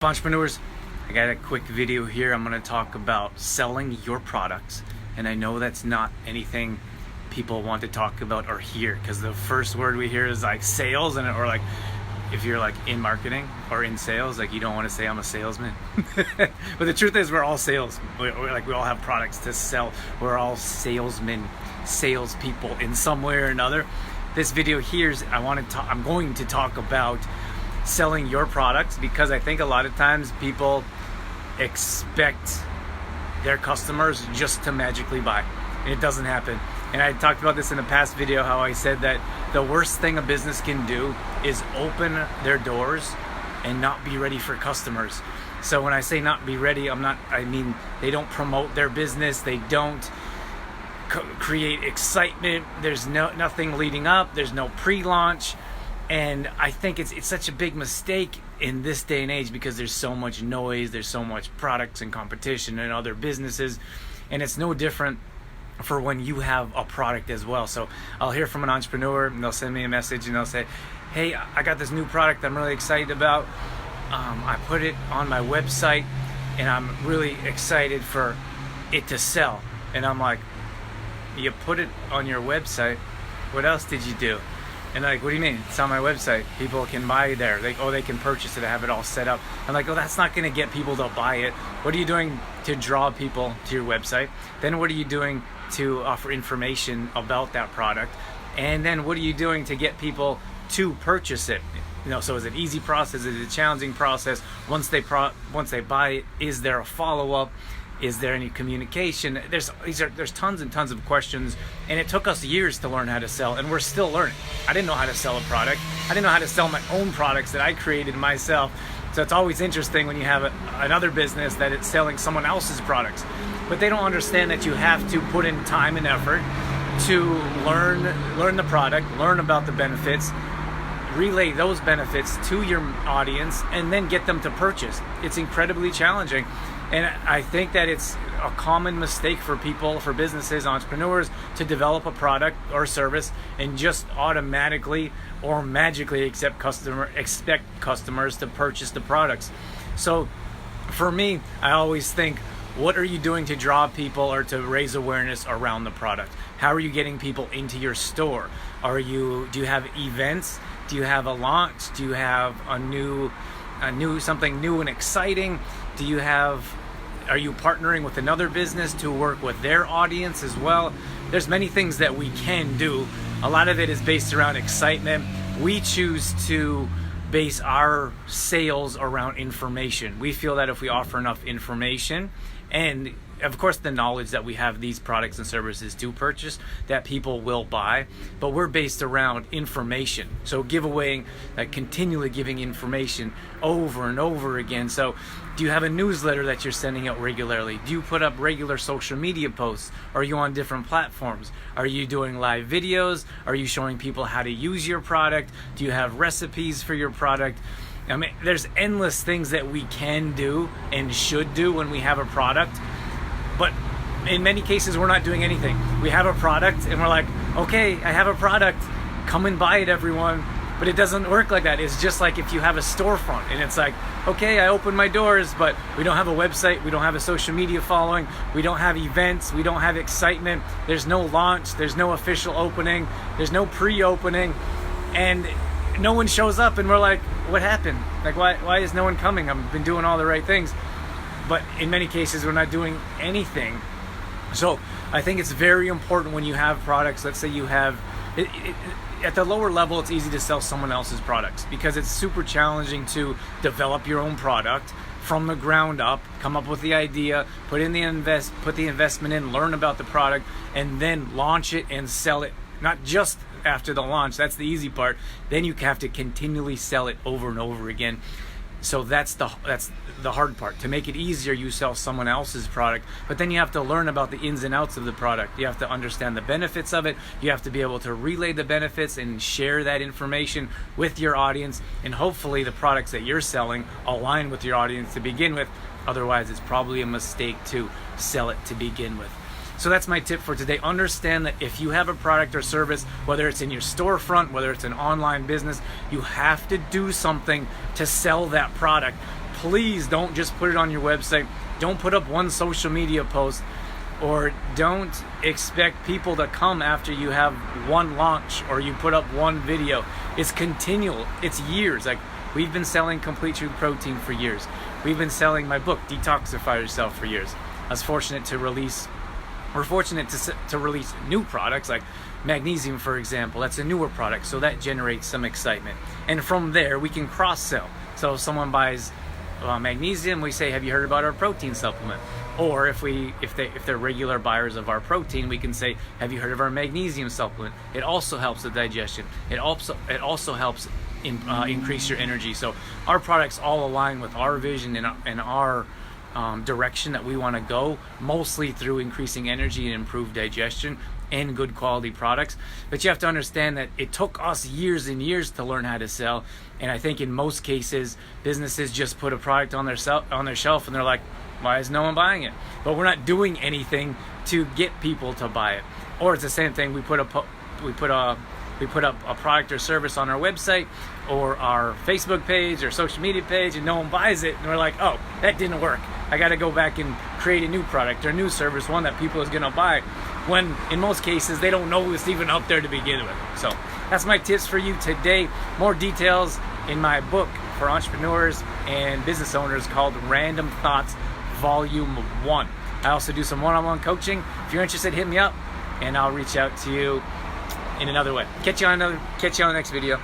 Entrepreneurs, I got a quick video here. I'm going to talk about selling your products, and I know that's not anything people want to talk about or hear, because the first word we hear is like sales, or like if you're like in marketing or in sales, like you don't want to say I'm a salesman. But the truth is we're all sales. We all have products to sell. We're all salesmen, salespeople in some way or another. This video here is I'm going to talk about selling your products, because I think a lot of times people expect their customers just to magically buy, and it doesn't happen. And I talked about this in a past video, how I said that the worst thing a business can do is open their doors and not be ready for customers. So when I say not be ready, I mean they don't promote their business, they don't create excitement, there's nothing leading up, there's no pre-launch. And I think it's such a big mistake in this day and age, because there's so much noise, there's so much products and competition and other businesses, and it's no different for when you have a product as well. So I'll hear from an entrepreneur and they'll send me a message and they'll say, hey, I got this new product I'm really excited about. I put it on my website and I'm really excited for it to sell. And I'm like, you put it on your website, what else did you do? And they're like, what do you mean? It's on my website. People can buy there. They can purchase it. I have it all set up. I'm like, oh, that's not going to get people to buy it. What are you doing to draw people to your website? Then what are you doing to offer information about that product? And then what are you doing to get people to purchase it? So is it an easy process? Is it a challenging process? Once they buy it, is there a follow-up? Is there any communication? There's tons and tons of questions, and it took us years to learn how to sell, and we're still learning. I didn't know how to sell a product. I didn't know how to sell my own products that I created myself. So it's always interesting when you have another business that it's selling someone else's products. But they don't understand that you have to put in time and effort to learn the product, learn about the benefits, relay those benefits to your audience, and then get them to purchase. It's incredibly challenging. And I think that it's a common mistake for people, for businesses, entrepreneurs, to develop a product or service and just automatically or magically expect customers to purchase the products. So for me, I always think, what are you doing to draw people or to raise awareness around the product? How are you getting people into your store? Do you have events? Do you have a launch? Do you have something new and exciting? Are you partnering with another business to work with their audience as well? There's many things that we can do. A lot of it is based around excitement. We choose to base our sales around information. We feel that if we offer enough information, and of course the knowledge that we have these products and services to purchase, that people will buy. But we're based around information. So continually giving information over and over again. So do you have a newsletter that you're sending out regularly? Do you put up regular social media posts? Are you on different platforms? Are you doing live videos? Are you showing people how to use your product? Do you have recipes for your product? I mean, there's endless things that we can do and should do when we have a product. But in many cases, we're not doing anything. We have a product and we're like, okay, I have a product, come and buy it, everyone. But it doesn't work like that. It's just like if you have a storefront and it's like, okay, I open my doors, but we don't have a website, we don't have a social media following, we don't have events, we don't have excitement, there's no launch, there's no official opening, there's no pre-opening, and no one shows up, and we're like, what happened? Like, why is no one coming? I've been doing all the right things. But in many cases, we're not doing anything. So I think it's very important when you have products. Let's say you have, at the lower level, it's easy to sell someone else's products, because it's super challenging to develop your own product from the ground up, come up with the idea, put the investment in, learn about the product, and then launch it and sell it. Not just after the launch, that's the easy part. Then you have to continually sell it over and over again. So that's the hard part. To make it easier, you sell someone else's product, but then you have to learn about the ins and outs of the product. You have to understand the benefits of it. You have to be able to relay the benefits and share that information with your audience, and hopefully the products that you're selling align with your audience to begin with. Otherwise, it's probably a mistake to sell it to begin with. So that's my tip for today. Understand that if you have a product or service, whether it's in your storefront, whether it's an online business, you have to do something to sell that product. please don't just put it on your website. Don't put up one social media post, or don't expect people to come after you have one launch or you put up one video. It's continual. It's years. Like, we've been selling Complete Truth Protein for years. We've been selling my book, Detoxify Yourself, for years. We're fortunate to release new products like magnesium, for example. That's a newer product, so that generates some excitement. And from there, we can cross-sell. So if someone buys magnesium, we say, have you heard about our protein supplement? Or if they're regular buyers of our protein, we can say, have you heard of our magnesium supplement? It also helps with digestion. It also helps increase your energy. So our products all align with our vision and our direction that we want to go, mostly through increasing energy and improved digestion and good quality products. But you have to understand that it took us years and years to learn how to sell. And I think in most cases, businesses just put a product on their shelf and they're like, why is no one buying it? But we're not doing anything to get people to buy it. Or it's the same thing, we put up a product or service on our website or our Facebook page or social media page, and no one buys it, and we're like, oh, that didn't work. I got to go back and create a new product or a new service, one that people is going to buy, when in most cases they don't know it's even up there to begin with. So that's my tips for you today. More details in my book for entrepreneurs and business owners called Random Thoughts Volume 1. I also do some one-on-one coaching. If you're interested, hit me up and I'll reach out to you in another way. Catch you on the next video.